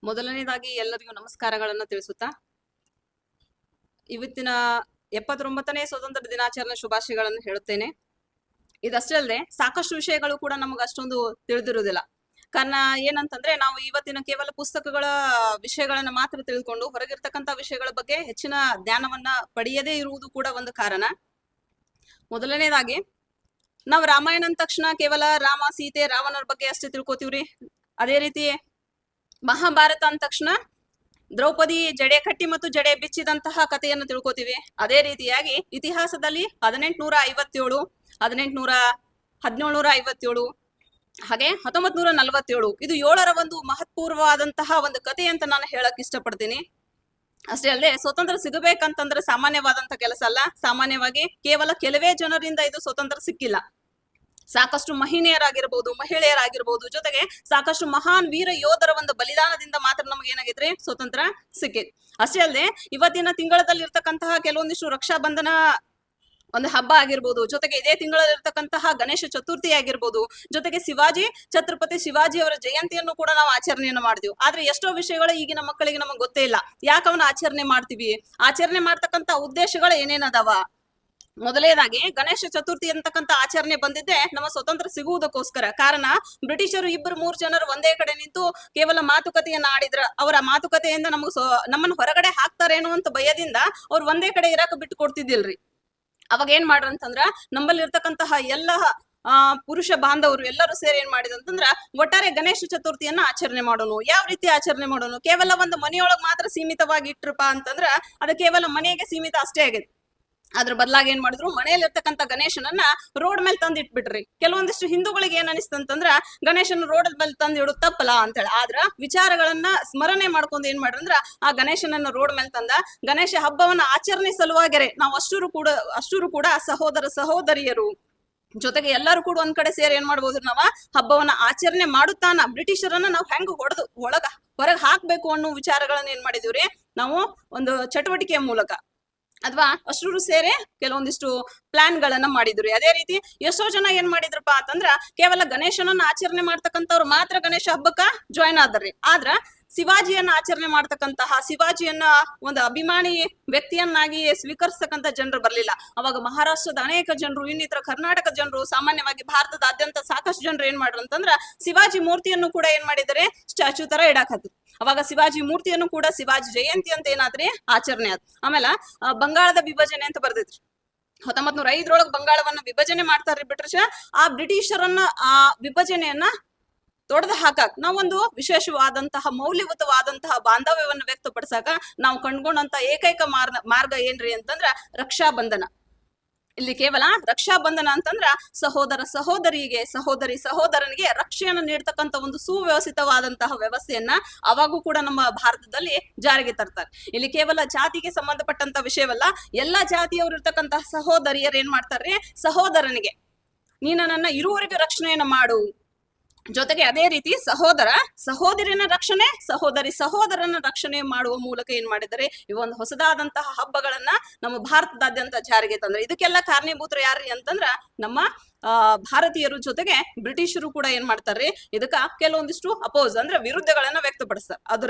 ಮೊದಲನೇದಾಗಿ ಎಲ್ಲರಿಗೂ ನಮಸ್ಕಾರಗಳನ್ನು ತಿಳಿಸುತ್ತಾ ಇವತ್ತಿನ 79ನೇ ಸ್ವತಂತ್ರ ದಿನಾಚರಣೆ ಶುಭಾಶಯಗಳನ್ನು ಹೇಳುತ್ತೇನೆ. ಇದಷ್ಟೇ ಅಲ್ಲದೆ ಸಾಕಷ್ಟು ವಿಷಯಗಳು ಕೂಡ ನಮಗೆ ಅಷ್ಟೊಂದು ತಿಳಿದಿರುವುದಿಲ್ಲ. ಕಾರಣ ಏನಂತಂದ್ರೆ ನಾವು ಇವತ್ತಿನ ಕೇವಲ ಪುಸ್ತಕಗಳ ವಿಷಯಗಳನ್ನ ಮಾತ್ರ ತಿಳಿದುಕೊಂಡು ಹೊರಗಿರ್ತಕ್ಕಂಥ ವಿಷಯಗಳ ಬಗ್ಗೆ ಹೆಚ್ಚಿನ ಜ್ಞಾನವನ್ನ ಪಡೆಯದೇ ಇರುವುದು ಕೂಡ ಒಂದು ಕಾರಣ. ಮೊದಲನೇದಾಗಿ ನಾವು ರಾಮಾಯಣ ಅಂದ ತಕ್ಷಣ ಕೇವಲ ರಾಮ ಸೀತೆ ರಾವಣರ ಬಗ್ಗೆ ಅಷ್ಟೇ ತಿಳ್ಕೊತೀವ್ರಿ. ಅದೇ ರೀತಿ ಮಹಾಭಾರತ ಅಂದ ತಕ್ಷಣ ದ್ರೌಪದಿ ಜಡೆ ಕಟ್ಟಿ ಮತ್ತು ಜಡೆ ಬಿಚ್ಚಿದಂತಹ ಕಥೆಯನ್ನು ತಿಳ್ಕೊತೀವಿ. ಅದೇ ರೀತಿಯಾಗಿ ಇತಿಹಾಸದಲ್ಲಿ 1857, 1757 ಹಾಗೆ 1947 ಇದು 7ರ ಒಂದು ಮಹತ್ಪೂರ್ವವಾದಂತಹ ಒಂದು ಕಥೆ ಅಂತ ನಾನು ಹೇಳಕ್ ಇಷ್ಟಪಡ್ತೀನಿ. ಅಷ್ಟೇ ಅಲ್ಲದೆ ಸ್ವತಂತ್ರ ಸಿಗಬೇಕಂತಂದ್ರೆ ಸಾಮಾನ್ಯವಾದಂತಹ ಕೆಲಸ ಅಲ್ಲ. ಸಾಮಾನ್ಯವಾಗಿ ಕೇವಲ ಕೆಲವೇ ಜನರಿಂದ ಇದು ಸ್ವತಂತ್ರ ಸಿಕ್ಕಿಲ್ಲ. ಸಾಕಷ್ಟು ಮಹಿಳೆಯರಾಗಿರ್ಬೋದು, ಜೊತೆಗೆ ಸಾಕಷ್ಟು ಮಹಾನ್ ವೀರ ಯೋಧರ ಒಂದು ಬಲಿದಾನದಿಂದ ಮಾತ್ರ ನಮ್ಗೆ ಏನಾಗಿದ್ರೆ ಸ್ವತಂತ್ರ ಸಿಕ್ಕಿದೆ. ಅಷ್ಟೇ ಅಲ್ಲದೆ ಇವತ್ತಿನ ತಿಂಗಳಲ್ಲಿ ಇರ್ತಕ್ಕಂತಹ ಕೆಲವೊಂದಿಷ್ಟು ರಕ್ಷಾ ಬಂಧನ ಒಂದು ಹಬ್ಬ ಆಗಿರ್ಬೋದು, ಜೊತೆಗೆ ಇದೇ ತಿಂಗಳಲ್ಲಿ ಇರ್ತಕ್ಕಂತಹ ಗಣೇಶ ಚತುರ್ಥಿ ಆಗಿರ್ಬೋದು, ಜೊತೆಗೆ ಛತ್ರಪತಿ ಶಿವಾಜಿ ಅವರ ಜಯಂತಿಯನ್ನು ಕೂಡ ನಾವು ಆಚರಣೆಯನ್ನು ಮಾಡ್ತೀವಿ. ಆದ್ರೆ ಎಷ್ಟೋ ವಿಷಯಗಳು ಈಗಿನ ಮಕ್ಕಳಿಗೆ ನಮಗೆ ಗೊತ್ತೇ ಇಲ್ಲ. ಯಾಕೆ ಅವನ್ನ ಆಚರಣೆ ಮಾಡ್ತೀವಿ, ಆಚರಣೆ ಮಾಡ್ತಕ್ಕಂಥ ಉದ್ದೇಶಗಳು ಏನೇನದಾವ. ಮೊದಲನೇದಾಗಿ ಗಣೇಶ ಚತುರ್ಥಿ ಅಂತಕ್ಕಂಥ ಆಚರಣೆ ಬಂದಿದ್ದೆ ನಮ್ಮ ಸ್ವತಂತ್ರ ಸಿಗುವುದಕ್ಕೋಸ್ಕರ. ಕಾರಣ ಬ್ರಿಟಿಷರು 2-3 ಜನರು ಒಂದೇ ಕಡೆ ನಿಂತು ಕೇವಲ ಮಾತುಕತೆಯನ್ನ ಆಡಿದ್ರ. ಅವರ ಮಾತುಕತೆಯಿಂದ ನಮ್ಮನ್ನು ಹೊರಗಡೆ ಹಾಕ್ತಾರೇನೋ ಅಂತ ಭಯದಿಂದ ಅವ್ರು ಒಂದೇ ಕಡೆ ಇರಾಕ ಬಿಟ್ಟು ಕೊಡ್ತಿದ್ದಿಲ್ರಿ. ಅವಾಗ ಏನ್ ಮಾಡ್ರಂತಂದ್ರ ನಮ್ಮಲ್ಲಿ ಇರ್ತಕ್ಕಂತಹ ಎಲ್ಲ ಪುರುಷ ಬಾಂಧವರು ಎಲ್ಲರೂ ಸೇರಿ ಏನ್ ಮಾಡಿದಂತಂದ್ರ ಒಟ್ಟಾರೆ ಗಣೇಶ ಚತುರ್ಥಿಯನ್ನ ಆಚರಣೆ ಮಾಡೋನು. ಯಾವ ರೀತಿ ಆಚರಣೆ ಮಾಡೋನು, ಕೇವಲ ಒಂದು ಮನೆಯೊಳಗ್ ಮಾತ್ರ ಸೀಮಿತವಾಗಿ ಇಟ್ರಪ್ಪ ಅಂತಂದ್ರ ಅದು ಕೇವಲ ಮನೆಗೆ ಸೀಮಿತ ಅಷ್ಟೇ ಆಗೈತಿ. ಅದ್ರ ಬದಲಾಗಿ ಏನ್ ಮಾಡಿದ್ರು, ಮನೆಯಲ್ಲಿ ಇರ್ತಕ್ಕಂಥ ಗಣೇಶನನ್ನ ರೋಡ್ ಮೇಲೆ ತಂದ್ ಇಟ್ಬಿಟ್ರಿ. ಕೆಲವೊಂದಿಷ್ಟು ಹಿಂದೂಗಳಿಗೆ ಏನ್ ಅನಿಸ್ತಂತಂದ್ರ ಗಣೇಶನ ರೋಡ್ ಮೇಲೆ ತಂದ್ ಇಡೋದು ತಪ್ಪಲ್ಲ ಅಂತೇಳಿ. ಆದ್ರ ವಿಚಾರಗಳನ್ನ ಸ್ಮರಣೆ ಮಾಡ್ಕೊಂಡು ಏನ್ ಮಾಡ್ರಂದ್ರ ಆ ಗಣೇಶನನ್ನ ರೋಡ್ ಮೇಲೆ ತಂದ ಗಣೇಶ ಹಬ್ಬವನ್ನ ಆಚರಣೆ ಸಲುವಾಗಿರೆ ನಾವು ಅಷ್ಟೂರು ಕೂಡ ಸಹೋದರ ಸಹೋದರಿಯರು ಜೊತೆಗೆ ಎಲ್ಲರೂ ಕೂಡ ಒಂದ್ ಕಡೆ ಸೇರಿ ಏನ್ ಮಾಡ್ಬೋದು, ನಾವ ಹಬ್ಬವನ್ನ ಆಚರಣೆ ಮಾಡುತ್ತಾನ ಬ್ರಿಟಿಷರನ್ನ ನಾವು ಹೆಂಗ್ ಹೊರಗೆ ಹಾಕ್ಬೇಕು ಅನ್ನೋ ವಿಚಾರಗಳನ್ನ ಏನ್ ಮಾಡಿದೀವ್ರಿ ನಾವು ಒಂದು ಚಟುವಟಿಕೆಯ ಮೂಲಕ ಅಥವಾ ಅಷ್ಟರು ಸೇರಿ ಕೆಲವೊಂದಿಷ್ಟು ಪ್ಲಾನ್ ಗಳನ್ನ ಮಾಡಿದ್ರು. ಅದೇ ರೀತಿ ಎಷ್ಟೋ ಜನ ಏನ್ ಮಾಡಿದ್ರಪ್ಪ ಅಂತಂದ್ರ ಕೇವಲ ಗಣೇಶನನ್ನ ಆಚರಣೆ ಮಾಡ್ತಕ್ಕಂಥವ್ರು ಮಾತ್ರ ಗಣೇಶ ಹಬ್ಬಕ್ಕ ಜಾಯ್ನ್ ಆದ್ರಿ. ಆದ್ರ ಶಿವಾಜಿಯನ್ನ ಆಚರಣೆ ಮಾಡ್ತಕ್ಕಂತಹ ಶಿವಾಜಿಯನ್ನ ಒಂದು ಅಭಿಮಾನಿ ವ್ಯಕ್ತಿಯನ್ನಾಗಿ ಸ್ವೀಕರಿಸ್ತಕ್ಕಂಥ ಜನರು ಬರ್ಲಿಲ್ಲ. ಅವಾಗ ಮಹಾರಾಷ್ಟ್ರದ ಅನೇಕ ಜನರು, ಇನ್ನಿತರ ಕರ್ನಾಟಕ ಜನರು, ಸಾಮಾನ್ಯವಾಗಿ ಭಾರತದಾದ್ಯಂತ ಸಾಕಷ್ಟು ಜನರು ಏನ್ ಮಾಡ್ರು ಅಂತಂದ್ರ ಶಿವಾಜಿ ಮೂರ್ತಿಯನ್ನು ಕೂಡ ಏನ್ ಮಾಡಿದರೆ ಸ್ಟ್ಯಾಚ್ಯೂ ತರ ಇಡಾಕತ್ರು. ಅವಾಗ ಶಿವಾಜಿ ಮೂರ್ತಿಯನ್ನು ಕೂಡ ಶಿವಾಜಿ ಜಯಂತಿ ಅಂತ ಏನಾದ್ರಿ ಆಚರಣೆ ಆಯ್ತು. ಆಮೇಲೆ ಬಂಗಾಳದ ವಿಭಜನೆ ಅಂತ ಬರ್ದಿದ್ರಿ. 1905 ಬಂಗಾಳವನ್ನ ವಿಭಜನೆ ಮಾಡ್ತಾರ್ರಿ ಬ್ರಿಟಿಷ್. ಆ ಬ್ರಿಟಿಷರನ್ನ ಆ ವಿಭಜನೆಯನ್ನ ತೊಡೆದು ಹಾಕಕ್ ನಾವೊಂದು ವಿಶೇಷವಾದಂತಹ ಮೌಲ್ಯಯುತವಾದಂತಹ ಬಾಂಧವ್ಯವನ್ನು ವ್ಯಕ್ತಪಡಿಸಾಕ ನಾವು ಕಂಡುಕೊಂಡಂತ ಏಕೈಕ ಮಾರ್ಗ ಏನ್ರಿ ಅಂತಂದ್ರ ರಕ್ಷಾ ಬಂಧನ. ಇಲ್ಲಿ ಕೇವಲ ರಕ್ಷಾ ಬಂಧನ ಅಂತಂದ್ರ ಸಹೋದರನಿಗೆ ರಕ್ಷೆಯನ್ನು ನೀಡ್ತಕ್ಕಂಥ ಒಂದು ಸುವ್ಯವಸ್ಥಿತವಾದಂತಹ ವ್ಯವಸ್ಥೆಯನ್ನ ಅವಾಗೂ ಕೂಡ ನಮ್ಮ ಭಾರತದಲ್ಲಿ ಜಾರಿಗೆ ತರ್ತಾರೆ. ಇಲ್ಲಿ ಕೇವಲ ಜಾತಿಗೆ ಸಂಬಂಧಪಟ್ಟಂತ ವಿಷಯವಲ್ಲ, ಎಲ್ಲಾ ಜಾತಿಯವರು ಇರ್ತಕ್ಕಂತಹ ಸಹೋದರಿಯರು ಏನ್ ಮಾಡ್ತಾರ್ರಿ, ಸಹೋದರನಿಗೆ ನೀನು ನನ್ನ ಇರುವವರೆಗೂ ರಕ್ಷಣೆಯನ್ನ ಮಾಡು. ಜೊತೆಗೆ ಅದೇ ರೀತಿ ಸಹೋದರನ ರಕ್ಷಣೆ ಮಾಡುವ ಮೂಲಕ ಏನ್ ಮಾಡಿದ್ದಾರೆ ಈ ಒಂದು ಹೊಸದಾದಂತಹ ಹಬ್ಬಗಳನ್ನ ನಮ್ಮ ಭಾರತದಾದ್ಯಂತ ಜಾರಿಗೆ ತಂದ್ರೆ. ಇದಕ್ಕೆಲ್ಲ ಕಾರಣೀಭೂತರು ಯಾರ್ರಿ ಅಂತಂದ್ರ ನಮ್ಮ ಭಾರತೀಯರು, ಜೊತೆಗೆ ಬ್ರಿಟಿಷರು ಕೂಡ ಏನ್ ಮಾಡ್ತಾರ್ರಿ ಇದಕ್ಕ ಕೆಲವೊಂದಿಷ್ಟು ಅಪೋಸ್ ಅಂದ್ರೆ ವಿರುದ್ಧಗಳನ್ನ ವ್ಯಕ್ತಪಡಿಸ್ತಾರೆ.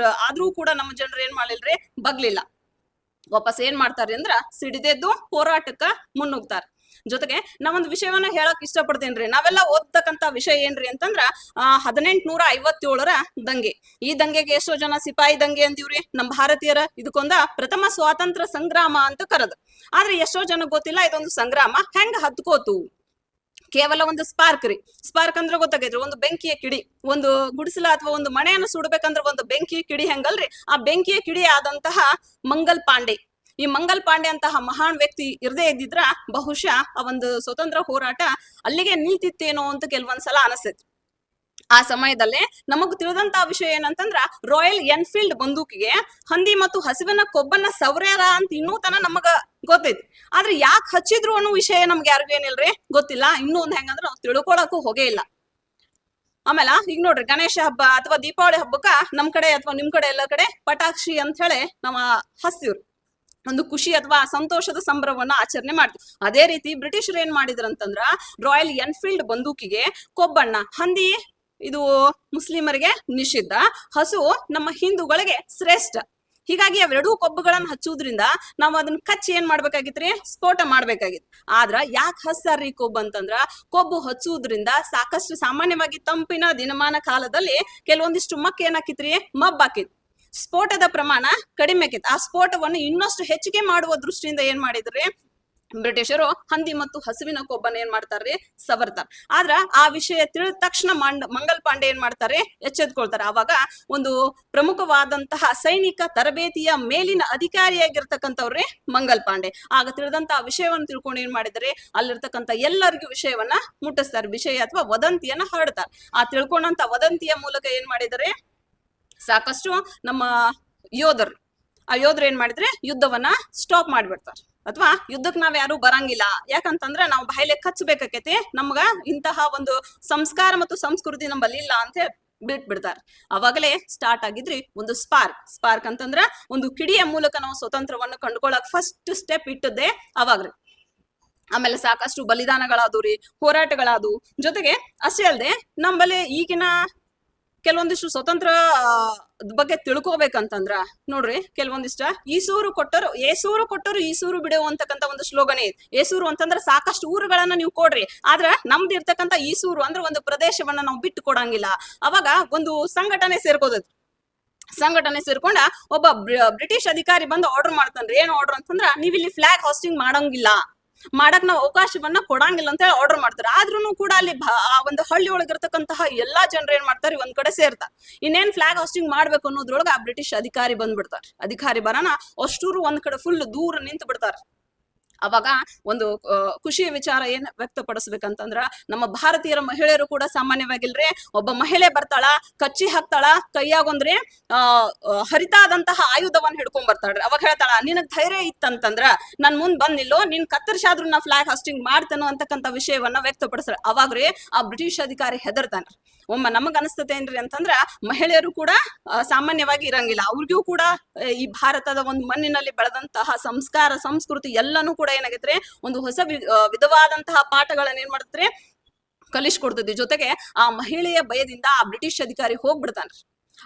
ಆದ್ರೂ ಕೂಡ ನಮ್ಮ ಜನರು ಏನ್ ಮಾಡಿಲ್ರಿ, ಬಗ್ಲಿಲ್ಲ. ವಾಪಸ್ ಏನ್ ಮಾಡ್ತಾರ್ರಿ ಅಂದ್ರ ಸಿಡಿದೆದ್ದು ಹೋರಾಟಕ್ಕ ಮುನ್ನುಗ್ತಾರೆ. ಜೊತೆಗೆ ನಾವೊಂದು ವಿಷಯವನ್ನ ಹೇಳಕ್ ಇಷ್ಟಪಡ್ತೇನ್ರಿ. ನಾವೆಲ್ಲ ಓದ್ತಕ್ಕಂತ ವಿಷಯ ಏನ್ರಿ ಅಂತಂದ್ರ 1857ರ ದಂಗೆ. ಈ ದಂಗೆಗೆ ಎಷ್ಟೋ ಜನ ಸಿಪಾಯಿ ದಂಗೆ ಅಂತೀವ್ರಿ ನಮ್ಮ ಭಾರತೀಯರ. ಇದಕ್ಕೊಂದ ಪ್ರಥಮ ಸ್ವಾತಂತ್ರ್ಯ ಸಂಗ್ರಾಮ ಅಂತ ಕರೆದು. ಆದ್ರೆ ಎಷ್ಟೋ ಜನ ಗೊತ್ತಿಲ್ಲ ಇದೊಂದು ಸಂಗ್ರಾಮ ಹೆಂಗ ಹತ್ಕೋತು. ಕೇವಲ ಒಂದು ಸ್ಪಾರ್ಕ್ ಅಂದ್ರೆ ಗೊತ್ತಾಗೈತ್ರಿ, ಒಂದು ಬೆಂಕಿಯ ಕಿಡಿ. ಒಂದು ಗುಡಿಸಲ ಅಥವಾ ಒಂದು ಮನೆಯನ್ನು ಸುಡ್ಬೇಕಂದ್ರೆ ಒಂದು ಬೆಂಕಿಯ ಕಿಡಿ ಹೆಂಗಲ್ರಿ, ಆ ಬೆಂಕಿಯ ಕಿಡಿ ಆದಂತಹ ಮಂಗಲ್ ಪಾಂಡೆ. ಈ ಮಂಗಲ್ ಪಾಂಡೆ ಅಂತಹ ಮಹಾನ್ ವ್ಯಕ್ತಿ ಇರದೇ ಇದ್ದಿದ್ರ ಬಹುಶಃ ಆ ಒಂದು ಸ್ವತಂತ್ರ ಹೋರಾಟ ಅಲ್ಲಿಗೆ ನಿಲ್ತಿತ್ತೇನೋ ಅಂತ ಕೆಲವೊಂದ್ಸಲ ಅನಿಸ್ತೈತಿ. ಆ ಸಮಯದಲ್ಲೇ ನಮಗ್ ತಿಳಿದಂತಹ ವಿಷಯ ಏನಂತಂದ್ರ ರಾಯಲ್ ಎನ್ಫೀಲ್ಡ್ ಬಂದೂಕಿಗೆ ಹಂದಿ ಮತ್ತು ಹಸಿವಿನ ಕೊಬ್ಬನ್ನ ಸವರ್ಯಾರ ಅಂತ ಇನ್ನೂ ತನ ನಮಗ ಗೊತ್ತೈತಿ. ಆದ್ರೆ ಯಾಕೆ ಹಚ್ಚಿದ್ರು ಅನ್ನೋ ವಿಷಯ ನಮ್ಗೆ ಯಾರಿಗೂ ಏನಿಲ್ರಿ ಗೊತ್ತಿಲ್ಲ. ಇನ್ನೂ ಒಂದ್ ಹೆಂಗಂದ್ರ ನಾವು ತಿಳ್ಕೊಳಕ್ಕೂ ಹೋಗೇ ಇಲ್ಲ. ಆಮೇಲೆ ಈಗ ನೋಡ್ರಿ, ಗಣೇಶ ಹಬ್ಬ ಅಥವಾ ದೀಪಾವಳಿ ಹಬ್ಬಕ್ಕ ನಮ್ ಕಡೆ ಅಥವಾ ನಿಮ್ ಕಡೆ ಎಲ್ಲ ಕಡೆ ಪಟಾಕ್ಷಿ ಅಂತ ಹೇಳಿ ನಮ್ಮ ಹಸ್ತಿವ್ರು ಒಂದು ಖುಷಿ ಅಥವಾ ಸಂತೋಷದ ಸಂಭ್ರಮವನ್ನ ಆಚರಣೆ ಮಾಡ್ತೀವಿ. ಅದೇ ರೀತಿ ಬ್ರಿಟಿಷರು ಏನ್ ಮಾಡಿದ್ರು ಅಂತಂದ್ರ ರಾಯಲ್ ಎನ್ಫೀಲ್ಡ್ ಬಂದೂಕಿಗೆ ಕೊಬ್ಬಣ್ಣ, ಹಂದಿ ಇದು ಮುಸ್ಲಿಮರಿಗೆ ನಿಷಿದ್ಧ, ಹಸು ನಮ್ಮ ಹಿಂದೂಗಳಿಗೆ ಶ್ರೇಷ್ಠ. ಹೀಗಾಗಿ ಅವೆರಡೂ ಕೊಬ್ಬುಗಳನ್ನ ಹಚ್ಚುವುದ್ರಿಂದ ನಾವು ಅದನ್ನ ಕಚ್ಚಿ ಏನ್ ಮಾಡ್ಬೇಕಾಗಿತ್ರಿ, ಸ್ಫೋಟ ಮಾಡ್ಬೇಕಾಗಿತ್ತು. ಆದ್ರ ಯಾಕೆ ಹಚ್ಚಾರ್ರಿ ಕೊಬ್ಬು ಅಂತಂದ್ರ, ಕೊಬ್ಬು ಹಚ್ಚುವುದ್ರಿಂದ ಸಾಕಷ್ಟು ಸಾಮಾನ್ಯವಾಗಿ ತಂಪಿನ ದಿನಮಾನ ಕಾಲದಲ್ಲಿ ಕೆಲವೊಂದಿಷ್ಟು ಮಕ್ಕ ಏನಾಕಿತ್ರಿ, ಮಬ್ಬಾಕಿತ್, ಸ್ಫೋಟದ ಪ್ರಮಾಣ ಕಡಿಮೆ ಆಕಿತ್. ಆ ಸ್ಫೋಟವನ್ನು ಇನ್ನಷ್ಟು ಹೆಚ್ಚಿಗೆ ಮಾಡುವ ದೃಷ್ಟಿಯಿಂದ ಏನ್ ಮಾಡಿದ್ರಿ ಬ್ರಿಟಿಷರು ಹಂದಿ ಮತ್ತು ಹಸುವಿನ ಕೊಬ್ಬನ್ನ ಏನ್ ಮಾಡ್ತಾರ್ರಿ, ಸವರ್ತಾರ. ಆದ್ರ ಆ ವಿಷಯ ತಿಳಿದ ತಕ್ಷಣ ಮಂಗಲ್ ಪಾಂಡೆ ಏನ್ ಮಾಡ್ತಾರೆ, ಎಚ್ಚೆತ್ಕೊಳ್ತಾರೆ. ಆವಾಗ ಒಂದು ಪ್ರಮುಖವಾದಂತಹ ಸೈನಿಕ ತರಬೇತಿಯ ಮೇಲಿನ ಅಧಿಕಾರಿಯಾಗಿರ್ತಕ್ಕಂಥವ್ರಿ ಮಂಗಲ್ ಪಾಂಡೆ. ಆಗ ತಿಳಿದಂತಹ ವಿಷಯವನ್ನು ತಿಳ್ಕೊಂಡು ಏನ್ ಮಾಡಿದ್ರೆ ಅಲ್ಲಿರ್ತಕ್ಕಂಥ ಎಲ್ಲರಿಗೂ ವಿಷಯವನ್ನ ಮುಟ್ಟಿಸ್ತಾರೆ, ವಿಷಯ ಅಥವಾ ವದಂತಿಯನ್ನ ಹರಡ್ತಾರೆ. ಆ ತಿಳ್ಕೊಂಡಂತ ವದಂತಿಯ ಮೂಲಕ ಏನ್ ಮಾಡಿದರೆ ಸಾಕಷ್ಟು ನಮ್ಮ ಯೋಧರು ಏನ್ ಮಾಡಿದ್ರೆ ಯುದ್ಧವನ್ನ ಸ್ಟಾಪ್ ಮಾಡ್ಬಿಡ್ತಾರೆ, ಅಥವಾ ಯುದ್ಧಕ್ಕೆ ನಾವ್ ಯಾರು ಬರಂಗಿಲ್ಲ. ಯಾಕಂತಂದ್ರೆ ನಾವು ಬಾಯಿಲೆ ಕಚ್ಚಬೇಕಾಕೈತಿ, ನಮ್ಗ ಇಂತಹ ಒಂದು ಸಂಸ್ಕಾರ ಮತ್ತು ಸಂಸ್ಕೃತಿ ನಮ್ಮಲ್ಲಿ ಇಲ್ಲ ಅಂತ ಬಿಟ್ಬಿಡ್ತಾರೆ. ಅವಾಗಲೇ ಸ್ಟಾರ್ಟ್ ಆಗಿದ್ರಿ ಒಂದು ಸ್ಪಾರ್ಕ್ ಅಂತಂದ್ರ ಒಂದು ಕಿಡಿಯ ಮೂಲಕ ನಾವು ಸ್ವತಂತ್ರವನ್ನು ಕಂಡುಕೊಳ್ಳಕ್ ಫಸ್ಟ್ ಸ್ಟೆಪ್ ಇಟ್ಟದ್ದೇ ಅವಾಗ್ರಿ. ಆಮೇಲೆ ಸಾಕಷ್ಟು ಬಲಿದಾನಗಳಾದವು, ಹೋರಾಟಗಳಾದವು. ಜೊತೆಗೆ ಅಷ್ಟೇ ಅಲ್ಲದೆ ನಮ್ಮಲ್ಲಿ ಈಗಿನ ಕೆಲವೊಂದಿಷ್ಟು ಸ್ವತಂತ್ರ ಬಗ್ಗೆ ತಿಳ್ಕೊಬೇಕಂತಂದ್ರ ನೋಡ್ರಿ, ಕೆಲವೊಂದಿಷ್ಟ ಏಸೂರು ಕೊಟ್ಟರು ಈಸೂರು ಬಿಡುವ ಅಂತಕ್ಕಂಥ ಒಂದು ಸ್ಲೋಗನ್ ಐತಿ. ಏಸೂರು ಅಂತಂದ್ರ ಸಾಕಷ್ಟು ಊರುಗಳನ್ನ ನೀವು ಕೊಡ್ರಿ, ಆದ್ರ ನಮ್ದು ಇರ್ತಕ್ಕಂಥ ಈಸೂರು ಅಂದ್ರೆ ಒಂದು ಪ್ರದೇಶವನ್ನ ನಾವು ಬಿಟ್ಟು ಕೊಡಂಗಿಲ್ಲ. ಅವಾಗ ಒಂದು ಸಂಘಟನೆ ಸೇರ್ಕೊಂಡ ಒಬ್ಬ ಬ್ರಿಟಿಷ್ ಅಧಿಕಾರಿ ಬಂದು ಆರ್ಡರ್ ಮಾಡ್ತಾನ್ರಿ. ಏನ್ ಆರ್ಡರ್ ಅಂತಂದ್ರ, ನೀವ್ ಇಲ್ಲಿ ಫ್ಲಾಗ್ ಹಾಸ್ಟಿಂಗ್ ಮಾಡಂಗಿಲ್ಲ, ಮಾಡಕ್ ನಾವು ಅವಕಾಶವನ್ನ ಕೊಡಂಗಿಲ್ಲ ಅಂತ ಹೇಳಿ ಆರ್ಡರ್ ಮಾಡ್ತಾರೆ. ಆದ್ರೂ ಕೂಡ ಅಲ್ಲಿ ಆ ಒಂದು ಹಳ್ಳಿ ಒಳಗಿರ್ತಕ್ಕಂತಹ ಎಲ್ಲಾ ಜನರು ಏನ್ ಮಾಡ್ತಾರೆ, ಒಂದ್ ಕಡೆ ಸೇರ್ತಾರೆ. ಇನ್ನೇನ್ ಫ್ಲಾಗ್ ಹಾಸ್ಟಿಂಗ್ ಮಾಡ್ಬೇಕು ಅನ್ನೋದ್ರೊಳಗ ಆ ಬ್ರಿಟಿಷ್ ಅಧಿಕಾರಿ ಬಂದ್ಬಿಡ್ತಾರೆ. ಅಧಿಕಾರಿ ಬರೋಣ ಅಷ್ಟೂರು ಒಂದ್ ಕಡೆ ಫುಲ್ ದೂರ ನಿಂತು ಬಿಡ್ತಾರೆ. ಅವಾಗ ಒಂದು ಖುಷಿಯ ವಿಚಾರ ಏನ್ ವ್ಯಕ್ತಪಡಿಸ್ಬೇಕಂತಂದ್ರ, ನಮ್ಮ ಭಾರತೀಯರ ಮಹಿಳೆಯರು ಕೂಡ ಸಾಮಾನ್ಯವಾಗಿಲ್ರಿ, ಒಬ್ಬ ಮಹಿಳೆ ಬರ್ತಾಳ, ಕಚ್ಚಿ ಹಾಕ್ತಾಳ, ಕೈಯಾಗೊಂದ್ರಿ ಹರಿತಾದಂತಹ ಆಯುಧವನ್ನ ಹಿಡ್ಕೊಂಡ್ ಬರ್ತಾಳ್ರಿ. ಅವಾಗ ಹೇಳ್ತಾಳ, ನಿನಗ್ ಧೈರ್ಯ ಇತ್ತಂತಂದ್ರ ನನ್ ಮುಂದ್ ಬಂದಿಲ್ಲೋ, ನಿನ್ ಕತ್ತರಿಸಾದ್ರೂ ನಾ ಫ್ಲಾಗ್ ಹಾಸ್ಟಿಂಗ್ ಮಾಡ್ತೇನೋ ಅಂತಕ್ಕಂಥ ವಿಷಯವನ್ನ ವ್ಯಕ್ತಪಡಿಸ್ತಾಳೆ. ಅವಾಗ್ರಿ ಆ ಬ್ರಿಟಿಷ್ ಅಧಿಕಾರಿ ಹೆದರ್ತಾನ್ರಿ. ಒಮ್ಮ ನಮಗ್ ಅನಿಸ್ತೇನ್ರಿ ಅಂತಂದ್ರ, ಮಹಿಳೆಯರು ಕೂಡ ಸಾಮಾನ್ಯವಾಗಿ ಇರಂಗಿಲ್ಲ, ಅವ್ರಿಗೂ ಕೂಡ ಈ ಭಾರತದ ಒಂದು ಮಣ್ಣಿನಲ್ಲಿ ಬೆಳೆದಂತಹ ಸಂಸ್ಕಾರ ಸಂಸ್ಕೃತಿ ಎಲ್ಲಾನು ಕೂಡ ಏನಾಗೈತ್ರಿ, ಒಂದು ಹೊಸ ವಿಧವಾದಂತಹ ಪಾಠಗಳನ್ನ ಏನ್ ಮಾಡತ್ರಿ, ಕಲಿಸ್ಕೊಡ್ತೈತಿ. ಜೊತೆಗೆ ಆ ಮಹಿಳೆಯ ಭಯದಿಂದ ಆ ಬ್ರಿಟಿಷ್ ಅಧಿಕಾರಿ ಹೋಗ್ಬಿಡ್ತಾನ್ರಿ.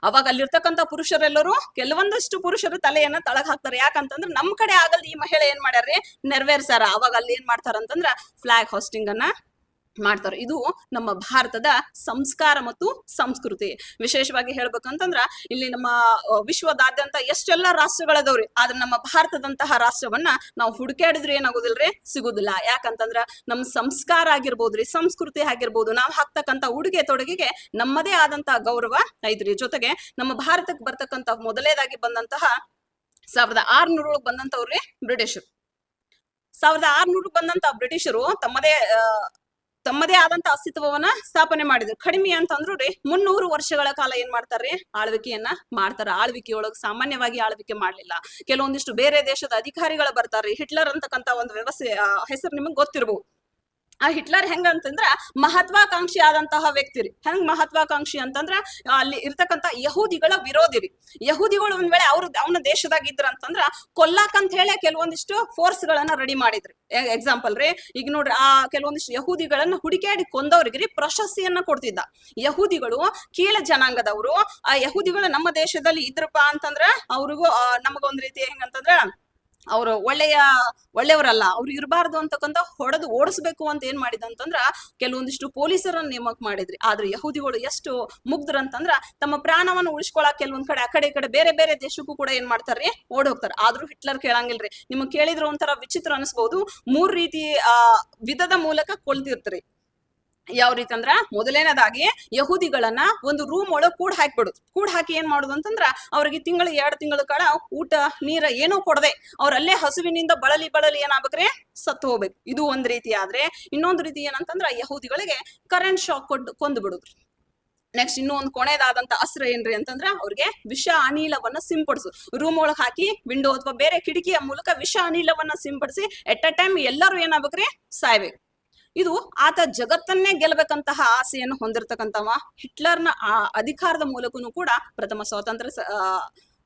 ಅವಾಗ ಅಲ್ಲಿರ್ತಕ್ಕಂಥ ಪುರುಷರೆಲ್ಲರೂ ಕೆಲವೊಂದಷ್ಟು ಪುರುಷರು ತಲೆಯನ್ನ ತಳಗ್ ಹಾಕ್ತಾರೆ. ಯಾಕಂತಂದ್ರ ನಮ್ ಕಡೆ ಆಗಲ್ ಈ ಮಹಿಳೆ ಏನ್ ಮಾಡ್ಯಾರ್ರಿ, ನೆರವೇರ್ಸಾರ. ಅವಾಗ ಅಲ್ಲಿ ಏನ್ ಮಾಡ್ತಾರಂತಂದ್ರ ಫ್ಲಾಗ್ ಹಾಸ್ಟಿಂಗ್ ಅನ್ನ ಮಾಡ್ತಾರೆ. ಇದು ನಮ್ಮ ಭಾರತದ ಸಂಸ್ಕಾರ ಮತ್ತು ಸಂಸ್ಕೃತಿ. ವಿಶೇಷವಾಗಿ ಹೇಳ್ಬೇಕಂತಂದ್ರ ಇಲ್ಲಿ ನಮ್ಮ ವಿಶ್ವದಾದ್ಯಂತ ಎಷ್ಟೆಲ್ಲ ರಾಷ್ಟ್ರಗಳದವ್ರಿ, ಆದ್ರೆ ನಮ್ಮ ಭಾರತದಂತಹ ರಾಷ್ಟ್ರವನ್ನ ನಾವು ಹುಡುಕಾಡಿದ್ರೆ ಏನಾಗೋದಿಲ್ರಿ, ಸಿಗುದಿಲ್ಲ. ಯಾಕಂತಂದ್ರ ನಮ್ ಸಂಸ್ಕಾರ ಆಗಿರ್ಬೋದ್ರಿ, ಸಂಸ್ಕೃತಿ ಆಗಿರ್ಬೋದು, ನಾವ್ ಹಾಕ್ತಕ್ಕಂಥ ಉಡುಗೆ ತೊಡುಗೆಗೆ ನಮ್ಮದೇ ಆದಂತಹ ಗೌರವ ಐತ್ರಿ. ಜೊತೆಗೆ ನಮ್ಮ ಭಾರತಕ್ಕೆ ಬರ್ತಕ್ಕಂಥ ಮೊದಲೇದಾಗಿ ಬಂದಂತಹ 1600 ಬಂದಂತವ್ರಿ ಬ್ರಿಟಿಷರು. 1600 ಬಂದಂತ ಬ್ರಿಟಿಷರು ತಮ್ಮದೇ ಆದಂತ ಅಸ್ತಿತ್ವವನ್ನ ಸ್ಥಾಪನೆ ಮಾಡಿದ್ರು. ಕಡಿಮೆ ಅಂತಂದ್ರು ರೀ 300 ವರ್ಷಗಳ ಕಾಲ ಏನ್ ಮಾಡ್ತಾರ್ರಿ, ಆಳ್ವಿಕೆಯನ್ನ ಮಾಡ್ತಾರ. ಆಳ್ವಿಕೆಯೊಳಗ್ ಸಾಮಾನ್ಯವಾಗಿ ಆಳ್ವಿಕೆ ಮಾಡ್ಲಿಲ್ಲ. ಕೆಲವೊಂದಿಷ್ಟು ಬೇರೆ ದೇಶದ ಅಧಿಕಾರಿಗಳು ಬರ್ತಾರ್ರಿ. ಹಿಟ್ಲರ್ ಅಂತಕ್ಕಂತ ಒಂದು ವ್ಯವಸ್ಥೆ ಹೆಸರು ನಿಮಗ್ ಗೊತ್ತಿರ್ಬೋದು. ಆ ಹಿಟ್ಲರ್ ಹೆಂಗಂತಂದ್ರ ಮಹತ್ವಾಕಾಂಕ್ಷಿ ಆದಂತಹ ವ್ಯಕ್ತಿ ರೀ. ಹೆಂಗ್ ಮಹತ್ವಾಕಾಂಕ್ಷಿ ಅಂತಂದ್ರ ಅಲ್ಲಿ ಇರ್ತಕ್ಕಂತ ಯಹೂದಿಗಳ ವಿರೋಧಿ ರೀ. ಯಹೂದಿಗಳು ಒಂದ್ ವೇಳೆ ಅವನ ದೇಶದಾಗ ಇದ್ರ ಅಂತಂದ್ರ ಕೊಲ್ಲಾಕಂತ ಹೇಳಿ ಕೆಲವೊಂದಿಷ್ಟು ಫೋರ್ಸ್ ಗಳನ್ನ ರೆಡಿ ಮಾಡಿದ್ರಿ. ಎಕ್ಸಾಂಪಲ್ ರೀ, ಈಗ ನೋಡ್ರಿ, ಆ ಕೆಲವೊಂದಿಷ್ಟು ಯಹೂದಿಗಳನ್ನ ಹುಡುಕಾಡಿ ಕೊಂದವ್ರಿಗೆ ಪ್ರಶಸ್ತಿಯನ್ನ ಕೊಡ್ತಿದ್ದ. ಯಹೂದಿಗಳು ಕೀಳ ಜನಾಂಗದವರು. ಆ ಯಹೂದಿಗಳು ನಮ್ಮ ದೇಶದಲ್ಲಿ ಇದ್ರಪ್ಪ ಅಂತಂದ್ರ ಅವ್ರಿಗೂ ನಮಗೊಂದ್ ರೀತಿ ಹೆಂಗಂತಂದ್ರ ಅವ್ರು ಒಳ್ಳೆಯವರಲ್ಲ, ಅವ್ರು ಇರಬಾರ್ದು ಅಂತಕ್ಕಂಥ ಹೊಡೆದು ಓಡಿಸ್ಬೇಕು ಅಂತ ಏನ್ ಮಾಡಿದಂತಂದ್ರ ಕೆಲವೊಂದಿಷ್ಟು ಪೊಲೀಸರನ್ನ ನೇಮಕ ಮಾಡಿದ್ರಿ. ಆದ್ರೆ ಯಹೂದಿಗಳು ಎಷ್ಟು ಮುಗ್ದ್ರಂತಂದ್ರ ತಮ್ಮ ಪ್ರಾಣವನ್ನು ಉಳಿಸ್ಕೊಳಕ್ ಕೆಲವೊಂದ್ ಕಡೆ ಆ ಕಡೆ ಬೇರೆ ಬೇರೆ ದೇಶಕ್ಕೂ ಕೂಡ ಏನ್ ಮಾಡ್ತಾರ್ರಿ, ಓಡ್ ಹೋಗ್ತಾರ. ಆದ್ರೂ ಹಿಟ್ಲರ್ ಕೇಳಂಗಿಲ್ರಿ. ನಿಮಗ್ ಕೇಳಿದ್ರು ಒಂಥರ ವಿಚಿತ್ರ ಅನಿಸ್ಬಹುದು. 3 ರೀತಿ ವಿಧದ ಮೂಲಕ ಕೊಲ್ತಿರ್ತಾರೆ. ಯಾವ ರೀತಿ ಅಂದ್ರ, ಮೊದಲನೇದಾಗಿ ಯಹೂದಿಗಳನ್ನ ಒಂದು ರೂಮ್ ಒಳಗ್ ಕೂಡ್ ಹಾಕಿ ಏನ್ ಮಾಡುದು ಅಂತಂದ್ರ ಅವ್ರಿಗೆ 2 ತಿಂಗಳ ಕಾಲ ಊಟ ನೀರ ಏನೋ ಕೊಡದೆ ಅವ್ರಲ್ಲೇ ಹಸುವಿನಿಂದ ಬಳಲಿ ಏನಾಗ್ಬೇಕ್ರಿ, ಸತ್ತು ಹೋಗ್ಬೇಕು. ಇದು ಒಂದ್ ರೀತಿ. ಆದ್ರೆ ಇನ್ನೊಂದು ರೀತಿ ಏನಂತಂದ್ರ ಯಹೂದಿಗಳಿಗೆ ಕರೆಂಟ್ ಶಾಕ್ ಕೊಂದು ಬಿಡುದ್ರಿ. ನೆಕ್ಸ್ಟ್ ಇನ್ನೊಂದು ಕೊನೆದಾದಂತ ಅಸ್ತ್ರ ಏನ್ರಿ ಅಂತಂದ್ರ ಅವ್ರಿಗೆ ವಿಷ ಅನಿಲವನ್ನ ಸಿಂಪಡಿಸು. ರೂಮ್ ಒಳಗ್ ಹಾಕಿ ವಿಂಡೋ ಅಥವಾ ಬೇರೆ ಕಿಟಕಿಯ ಮೂಲಕ ವಿಷ ಅನಿಲವನ್ನ ಸಿಂಪಡಿಸಿ ಎಟ್ ಅ ಟೈಮ್ ಎಲ್ಲರೂ ಏನಾಗ್ಬೇಕ್ರಿ, ಸಾಯ್ಬೇಕು. ಇದು ಆತ ಜಗತ್ತನ್ನೇ ಗೆಲ್ಲಬೇಕಂತಹ ಆಸೆಯನ್ನು ಹೊಂದಿರತಕ್ಕಂಥವ. ಹಿಟ್ಲರ್ನ ಅಧಿಕಾರದ ಮೂಲಕನೂ ಕೂಡ ಪ್ರಥಮ ಸ್ವಾತಂತ್ರ್ಯ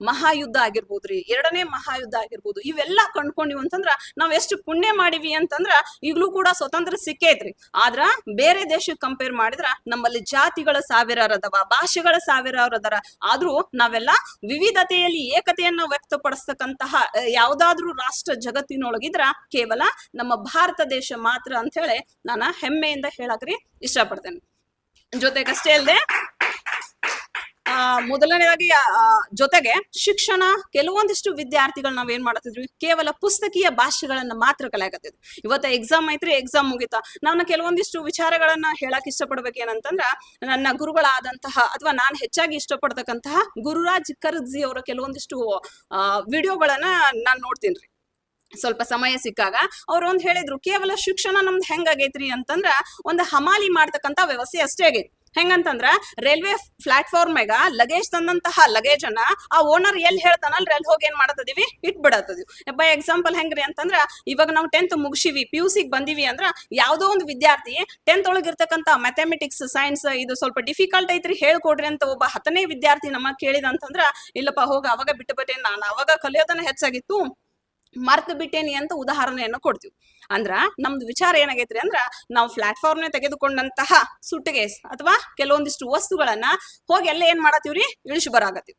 ಮಹಾಯುದ್ಧ ಆಗಿರ್ಬೋದ್ರಿ, 2ನೇ ಮಹಾಯುದ್ಧ ಆಗಿರ್ಬೋದು, ಇವೆಲ್ಲ ಕಂಡ್ಕೊಂಡಿವ್ ಅಂತಂದ್ರ ನಾವ್ ಎಷ್ಟು ಪುಣ್ಯ ಮಾಡಿವಿ ಅಂತಂದ್ರ ಈಗ್ಲೂ ಕೂಡ ಸ್ವತಂತ್ರ ಸಿಕ್ಕೈತ್ರಿ. ಆದ್ರ ಬೇರೆ ದೇಶಕ್ಕೆ ಕಂಪೇರ್ ಮಾಡಿದ್ರ ನಮ್ಮಲ್ಲಿ ಜಾತಿಗಳ ಸಾವಿರಾರು ಅದಾವ, ಭಾಷೆಗಳ ಸಾವಿರಾರು ಅದಾರ. ಆದ್ರೂ ನಾವೆಲ್ಲ ವಿವಿಧತೆಯಲ್ಲಿ ಏಕತೆಯನ್ನ ವ್ಯಕ್ತಪಡಿಸ್ತಕ್ಕಂತಹ ಯಾವ್ದಾದ್ರೂ ರಾಷ್ಟ್ರ ಜಗತ್ತಿನೊಳಗಿದ್ರ ಕೇವಲ ನಮ್ಮ ಭಾರತ ದೇಶ ಮಾತ್ರ ಅಂತ ಹೇಳಿ ನಾನು ಹೆಮ್ಮೆಯಿಂದ ಹೇಳಕ್ರಿ ಇಷ್ಟಪಡ್ತೇನೆ. ಜೊತೆಗಷ್ಟೇ ಅಲ್ಲದೆ ಮೊದಲನೇದಾಗಿ ಜೊತೆಗೆ ಶಿಕ್ಷಣ ಕೆಲವೊಂದಿಷ್ಟು ವಿದ್ಯಾರ್ಥಿಗಳು ನಾವೇನ್ ಮಾಡತ್ತಿದ್ವಿ, ಕೇವಲ ಪುಸ್ತಕೀಯ ಭಾಷೆಗಳನ್ನ ಮಾತ್ರ ಕಲಿಯಾಕತ್ತಿದ್ವಿ. ಇವತ್ತ ಎಕ್ಸಾಮ್ ಐತ್ರಿ, ಎಕ್ಸಾಮ್ ಮುಗಿತಾ, ನಾನು ಕೆಲವೊಂದಿಷ್ಟು ವಿಚಾರಗಳನ್ನ ಹೇಳಕ್ ಇಷ್ಟಪಡ್ಬೇಕೇನಂತಂದ್ರ ನನ್ನ ಗುರುಗಳಾದಂತಹ ಅಥವಾ ನಾನು ಹೆಚ್ಚಾಗಿ ಇಷ್ಟಪಡ್ತಕ್ಕಂತಹ ಗುರುರಾಜ್ ಕರ್ಜಿ ಅವರ ಕೆಲವೊಂದಿಷ್ಟು ವಿಡಿಯೋಗಳನ್ನ ನಾನ್ ನೋಡ್ತೀನಿ ಸ್ವಲ್ಪ ಸಮಯ ಸಿಕ್ಕಾಗ. ಅವ್ರು ಒಂದ್ ಹೇಳಿದ್ರು, ಕೇವಲ ಶಿಕ್ಷಣ ನಮ್ದು ಹೆಂಗಾಗೈತ್ರಿ ಅಂತಂದ್ರ ಒಂದು ಹಮಾಲಿ ಮಾಡ್ತಕ್ಕಂತ ವ್ಯವಸ್ಥೆ ಅಷ್ಟೇ ಆಗೈತಿ. ಹೆಂಗಂತಂದ್ರ ರೈಲ್ವೆ ಪ್ಲಾಟ್ಫಾರ್ಮ್ ಗ ಲಗೇಜ್ ತಂದಂತಹ ಲಗೇಜ್ ಅನ್ನ ಆ ಓನರ್ ಎಲ್ಲಿ ಹೇಳ್ತಾನಲ್ರಿ ಅಲ್ಲಿ ಹೋಗಿ ಏನ್ ಮಾಡತದಿವಿ, ಇಟ್ಬಿಡತದಿವಿ. ಬೈ ಎಕ್ಸಾಂಪಲ್ ಹೆಂಗ್ರಿ ಅಂತಂದ್ರ ಇವಾಗ ನಾವು 10th ಮುಗಿಸಿವಿ, PUC ಬಂದಿವಿ ಅಂದ್ರ ಯಾವ್ದೋ ಒಂದು ವಿದ್ಯಾರ್ಥಿ 10th ಒಳಗಿರ್ತಕ್ಕಂತ ಮ್ಯಾಥಮೆಟಿಕ್ಸ್, ಸೈನ್ಸ್ ಇದು ಸ್ವಲ್ಪ ಡಿಫಿಕಲ್ಟ್ ಐತ್ರಿ ಹೇಳ್ಕೊಡ್ರಿ ಅಂತ ಒಬ್ಬ 10ನೇ ವಿದ್ಯಾರ್ಥಿ ನಮಗ್ ಕೇಳಿದ ಅಂತಂದ್ರ ಇಲ್ಲಪ್ಪ ಹೋಗ ಅವಾಗ ಬಿಟ್ಟು ಬಿಟ್ಟೇನಿ, ನಾನು ಅವಾಗ ಕಲಿಯೋದನ್ನ ಹೆಚ್ಚಾಗಿತ್ತು, ಮರ್ತು ಬಿಟ್ಟೇನಿ ಅಂತ ಉದಾಹರಣೆಯನ್ನು ಕೊಡ್ತೀವಿ. ಅಂದ್ರ ನಮ್ದು ವಿಚಾರ ಏನಾಗೈತ್ರಿ ಅಂದ್ರ ನಾವು ಪ್ಲಾಟ್ಫಾರ್ಮ್ ತೆಗೆದುಕೊಂಡಂತಹ ಸುಟ್ಕೇಸ್ ಅಥವಾ ಕೆಲವೊಂದಿಷ್ಟು ವಸ್ತುಗಳನ್ನ ಹೋಗಿ ಎಲ್ಲ ಏನ್ ಮಾಡತ್ತೀವ್ರಿ, ಇಳಿಸಿ ಬರಾಕತ್ತೀವಿ.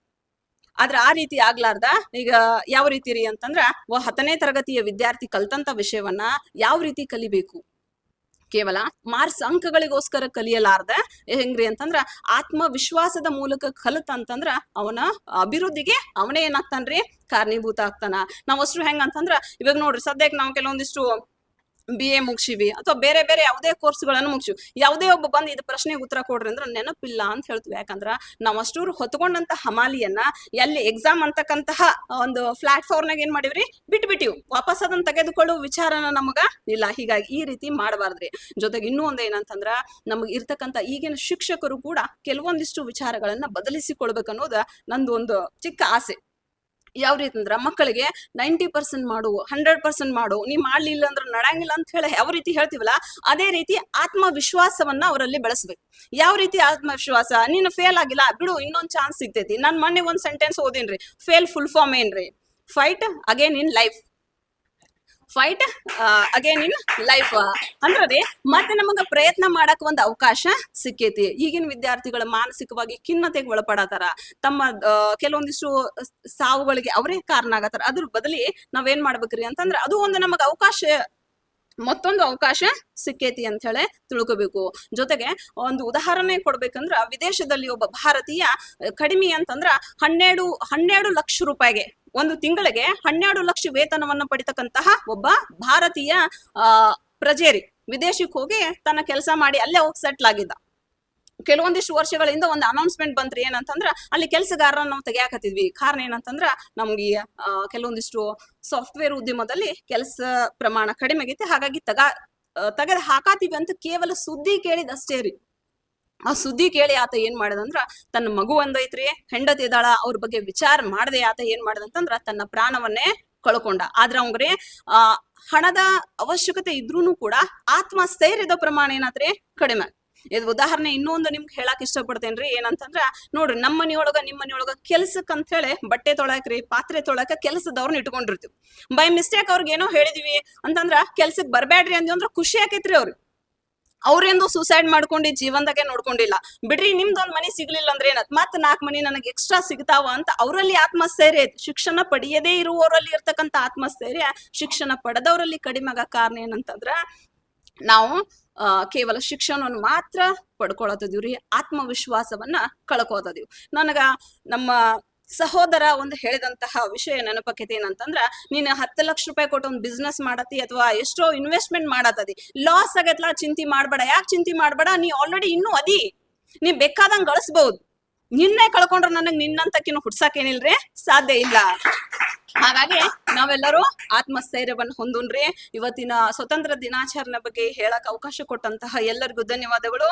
ಆದ್ರ ಆ ರೀತಿ ಆಗ್ಲಾರ್ದ ಈಗ ಯಾವ ರೀತಿ ರೀ ಅಂತಂದ್ರ 10ನೇ ತರಗತಿಯ ವಿದ್ಯಾರ್ಥಿ ಕಲ್ತಂತ ವಿಷಯವನ್ನ ಯಾವ ರೀತಿ ಕಲಿಬೇಕು, ಕೇವಲ ಮಾರ್ಕ್ಸ್ ಅಂಕಗಳಿಗೋಸ್ಕರ ಕಲಿಯಲಾರ್ದ ಹೆಂಗ್ರಿ ಅಂತಂದ್ರ ಆತ್ಮವಿಶ್ವಾಸದ ಮೂಲಕ ಕಲಿತಂತಂದ್ರ ಅವನ ಅಭಿವೃದ್ಧಿಗೆ ಅವನೇ ಏನಾಗ್ತಾನ್ರಿ, ಕಾರಣೀಭೂತ ಆಗ್ತಾನ. ನಾವ್ ಅಷ್ಟ್ರು ಹೆಂಗಂತಂದ್ರ ಇವಾಗ ನೋಡ್ರಿ, ಸದ್ಯಕ್ಕೆ ನಾವು ಕೆಲವೊಂದಿಷ್ಟು BA ಮುಗಿಸಿವಿ ಅಥವಾ ಬೇರೆ ಬೇರೆ ಯಾವುದೇ ಕೋರ್ಸ್ಗಳನ್ನು ಮುಗಿಸಿವಿ, ಯಾವುದೇ ಒಬ್ಬ ಬಂದು ಇದು ಪ್ರಶ್ನೆಗೆ ಉತ್ತರ ಕೊಡ್ರಿ ಅಂದ್ರೆ ನೆನಪಿಲ್ಲ ಅಂತ ಹೇಳ್ತೀವಿ. ಯಾಕಂದ್ರ ನಾವ್ ಅಷ್ಟೂರು ಹೊತ್ಕೊಂಡಂತ ಹಮಾಲಿಯನ್ನ ಎಲ್ಲಿ ಎಕ್ಸಾಮ್ ಅಂತಕ್ಕಂತಹ ಒಂದು ಪ್ಲಾಟ್ಫಾರ್ಮ್ನಾಗ ಏನ್ ಮಾಡಿವ್ರಿ, ಬಿಟ್ಬಿಟ್ಟಿವ್. ವಾಪಸ್ ಅದನ್ನ ತೆಗೆದುಕೊಳ್ಳುವ ವಿಚಾರನ ನಮಗ ಇಲ್ಲ. ಹೀಗಾಗಿ ಈ ರೀತಿ ಮಾಡಬಾರ್ದ್ರಿ. ಜೊತೆಗೆ ಇನ್ನೂ ಒಂದ್ ಏನಂತಂದ್ರ ನಮಗ್ ಇರ್ತಕ್ಕಂತ ಈಗಿನ ಶಿಕ್ಷಕರು ಕೂಡ ಕೆಲವೊಂದಿಷ್ಟು ವಿಚಾರಗಳನ್ನ ಬದಲಿಸಿಕೊಳ್ಬೇಕನ್ನೋದ ನಂದು ಒಂದು ಚಿಕ್ಕ ಆಸೆ. ಯಾವ ರೀತಿ ಅಂದ್ರ ಮಕ್ಕಳಿಗೆ 90% ಮಾಡು, 100% ಮಾಡು, ನೀ ಮಾಡ್ಲಿಲ್ಲ ಅಂದ್ರೆ ನಡಂಗಿಲ್ಲ ಅಂತ ಹೇಳಿ ಯಾವ ರೀತಿ ಹೇಳ್ತೀವಲ್ಲ, ಅದೇ ರೀತಿ ಆತ್ಮವಿಶ್ವಾಸವನ್ನ ಅವರಲ್ಲಿ ಬೆಳೆಸ್ಬೇಕು. ಯಾವ ರೀತಿ ಆತ್ಮವಿಶ್ವಾಸ, ನೀನು ಫೇಲ್ ಆಗಿಲ್ಲ ಬಿಡು, ಇನ್ನೊಂದ್ ಚಾನ್ಸ್ ಸಿಗ್ತೈತಿ. ನಾನ್ ಮೊನ್ನೆ ಒಂದ್ ಸೆಂಟೆನ್ಸ್ ಓದಿನ್ರಿ, ಫೇಲ್ ಫುಲ್ ಫಾರ್ಮ್ ಏನ್ರಿ, fight again in life, fight again in life ಅಂದ್ರೆ ಮತ್ತೆ ನಮಗ ಪ್ರಯತ್ನ ಮಾಡಕ್ ಒಂದು ಅವಕಾಶ ಸಿಕ್ಕೈತಿ. ಈಗಿನ ವಿದ್ಯಾರ್ಥಿಗಳ ಮಾನಸಿಕವಾಗಿ ಖಿನ್ನತೆಗೆ ಒಳಪಡತಾರ, ತಮ್ಮ ಕೆಲವೊಂದಿಷ್ಟು ಸಾವುಗಳಿಗೆ ಅವರೇ ಕಾರಣ ಆಗತ್ತಾರ. ಅದ್ರ ಬದಲಿ ನಾವೇನ್ ಮಾಡ್ಬೇಕ್ರಿ ಅಂತಂದ್ರ ಅದು ಒಂದು ನಮಗ ಅವಕಾಶ, ಮತ್ತೊಂದು ಅವಕಾಶ ಸಿಕ್ಕೈತಿ ಅಂತ ಹೇಳಿ ತಿಳ್ಕೊಬೇಕು. ಜೊತೆಗೆ ಒಂದು ಉದಾಹರಣೆ ಕೊಡ್ಬೇಕಂದ್ರ ವಿದೇಶದಲ್ಲಿ ಒಬ್ಬ ಭಾರತೀಯ ಕಡಿಮೆ ಅಂತಂದ್ರ 12 ಲಕ್ಷ ರೂಪಾಯಿಗೆ ಒಂದು ತಿಂಗಳಿಗೆ 12 ಲಕ್ಷ ವೇತನವನ್ನು ಪಡಿತಕ್ಕಂತಹ ಒಬ್ಬ ಭಾರತೀಯ ಪ್ರಜೆರಿ ವಿದೇಶಕ್ಕೆ ಹೋಗಿ ತನ್ನ ಕೆಲಸ ಮಾಡಿ ಅಲ್ಲೇ ಹೋಗಿ ಸೆಟ್ಲ್ ಆಗಿದ್ದ. ಕೆಲವೊಂದಿಷ್ಟು ವರ್ಷಗಳಿಂದ ಒಂದು ಅನೌನ್ಸ್ಮೆಂಟ್ ಬಂತ್ರಿ, ಏನಂತಂದ್ರ ಅಲ್ಲಿ ಕೆಲಸಗಾರರನ್ನ ನಾವು ತೆಗಿಯಾಕತ್ತಿದ್ವಿ. ಕಾರಣ ಏನಂತಂದ್ರ ನಮ್ಗೆ ಕೆಲವೊಂದಿಷ್ಟು ಸಾಫ್ಟ್ವೇರ್ ಉದ್ಯಮದಲ್ಲಿ ಕೆಲಸ ಪ್ರಮಾಣ ಕಡಿಮೆ ಆಗೈತಿ, ಹಾಗಾಗಿ ತೆಗೆದು ಹಾಕಾತೀವಿ ಅಂತ ಕೇವಲ ಸುದ್ದಿ ಕೇಳಿದಷ್ಟೇ ರೀ. ಆ ಸುದ್ದಿ ಕೇಳಿ ಆತ ಏನ್ ಮಾಡದಂದ್ರ ತನ್ನ ಮಗು ಒಂದೈತ್ರಿ, ಹೆಂಡತಿ ಇದಾಳ, ಅವ್ರ ಬಗ್ಗೆ ವಿಚಾರ ಮಾಡದೆ ಆತ ಏನ್ ಮಾಡದಂತಂದ್ರ ತನ್ನ ಪ್ರಾಣವನ್ನೇ ಕಳ್ಕೊಂಡ. ಆದ್ರ ಅವಂಗ್ರಿ ಹಣದ ಅವಶ್ಯಕತೆ ಇದ್ರೂನು ಕೂಡ ಆತ್ಮಸ್ಥೈರ್ಯದ ಪ್ರಮಾಣ ಏನಾತ್ರಿ ಕಡಿಮೆ. ಇದು ಉದಾಹರಣೆ ಇನ್ನೊಂದು ನಿಮ್ಗೆ ಹೇಳಕ್ ಇಷ್ಟಪಡ್ತೇನ್ರಿ. ಏನಂತಂದ್ರ ನೋಡ್ರಿ, ನಮ್ಮ ಮನಿಯೊಳಗ ನಿಮ್ಮ ಮನಿಯೊಳಗ ಕೆಲ್ಸಕ್ ಅಂತ ಹೇಳಿ ಬಟ್ಟೆ ತೊಳಕ್ರಿ, ಪಾತ್ರೆ ತೊಳಕ ಕೆಲಸದವ್ರನ್ನ ಇಟ್ಕೊಂಡಿರ್ತೀವಿ. ಬೈ ಮಿಸ್ಟೇಕ್ ಅವ್ರಿಗೆ ಏನೋ ಹೇಳಿದಿವಿ ಅಂತಂದ್ರ ಕೆಲ್ಸಕ್ ಬರ್ಬ್ಯಾಡ್ರಿ ಅಂದ್ರ ಖುಷಿ ಆಕೈತ್ರಿ ಅವ್ರಿಗೆ. ಅವ್ರೇಂದು ಸೂಸೈಡ್ ಮಾಡ್ಕೊಂಡು ಜೀವನದಾಗೆ ನೋಡ್ಕೊಂಡಿಲ್ಲ. ಬಿಡ್ರಿ, ನಿಮ್ದೊಂದ್ ಮನಿ ಸಿಗ್ಲಿಲ್ಲ ಅಂದ್ರೆ ಏನತ್, ಮತ್ 4 ಮನಿ ನನಗೆ ಎಕ್ಸ್ಟ್ರಾ ಸಿಗ್ತಾವ ಅಂತ ಅವರಲ್ಲಿ ಆತ್ಮಸ್ಥೈರ್ಯ ಐತಿ. ಶಿಕ್ಷಣ ಪಡೆಯದೇ ಇರುವವರಲ್ಲಿ ಇರ್ತಕ್ಕಂಥ ಆತ್ಮಸ್ಥೈರ್ಯ ಶಿಕ್ಷಣ ಪಡೆದವರಲ್ಲಿ ಕಡಿಮೆ ಆಗ ಕಾರಣ ಏನಂತಂದ್ರ ನಾವು ಕೇವಲ ಶಿಕ್ಷಣವನ್ನು ಮಾತ್ರ ಪಡ್ಕೊಳತಿದೀವ್ರಿ, ಆತ್ಮವಿಶ್ವಾಸವನ್ನ ಕಳ್ಕೋತದೀವಿ. ನನಗ ನಮ್ಮ ಸಹೋದರ ಒಂದು ಹೇಳಿದಂತಹ ವಿಷಯ ನೆನಪಕ್ಕೈತಿ. ಏನಂತಂದ್ರ ನೀನ್ 10 ಲಕ್ಷ ರೂಪಾಯಿ ಕೊಟ್ಟು ಒಂದು ಬಿಸ್ನೆಸ್ ಮಾಡತಿ ಅಥವಾ ಎಷ್ಟೋ ಇನ್ವೆಸ್ಟ್ಮೆಂಟ್ ಮಾಡತದಿ, ಲಾಸ್ ಆಗತ್ಲಾ, ಚಿಂತೆ ಮಾಡ್ಬೇಡ. ಯಾಕೆ ಚಿಂತೆ ಮಾಡ್ಬೇಡ, ನೀ ಆಲ್ರೆಡಿ ಇನ್ನೂ ಅದಿ, ನೀ ಬೇಕಾದಂಗ್ ಗಳಿಸಬಹುದು. ನಿನ್ನೆ ಕಳ್ಕೊಂಡ್ರ ನನಗ್ ನಿನ್ನಂತಕಿನ್ನು ಹುಡ್ಸಾಕೇನಿಲ್ರಿ, ಸಾಧ್ಯ ಇಲ್ಲ. ಹಾಗಾಗಿ ನಾವೆಲ್ಲರೂ ಆತ್ಮಸ್ಥೈರ್ಯವನ್ನು ಹೊಂದೋಣ್ರಿ. ಇವತ್ತಿನ ಸ್ವತಂತ್ರ ದಿನಾಚರಣೆ ಬಗ್ಗೆ ಹೇಳಕ್ ಅವಕಾಶ ಕೊಟ್ಟಂತಹ ಎಲ್ಲರಿಗೂ ಧನ್ಯವಾದಗಳು.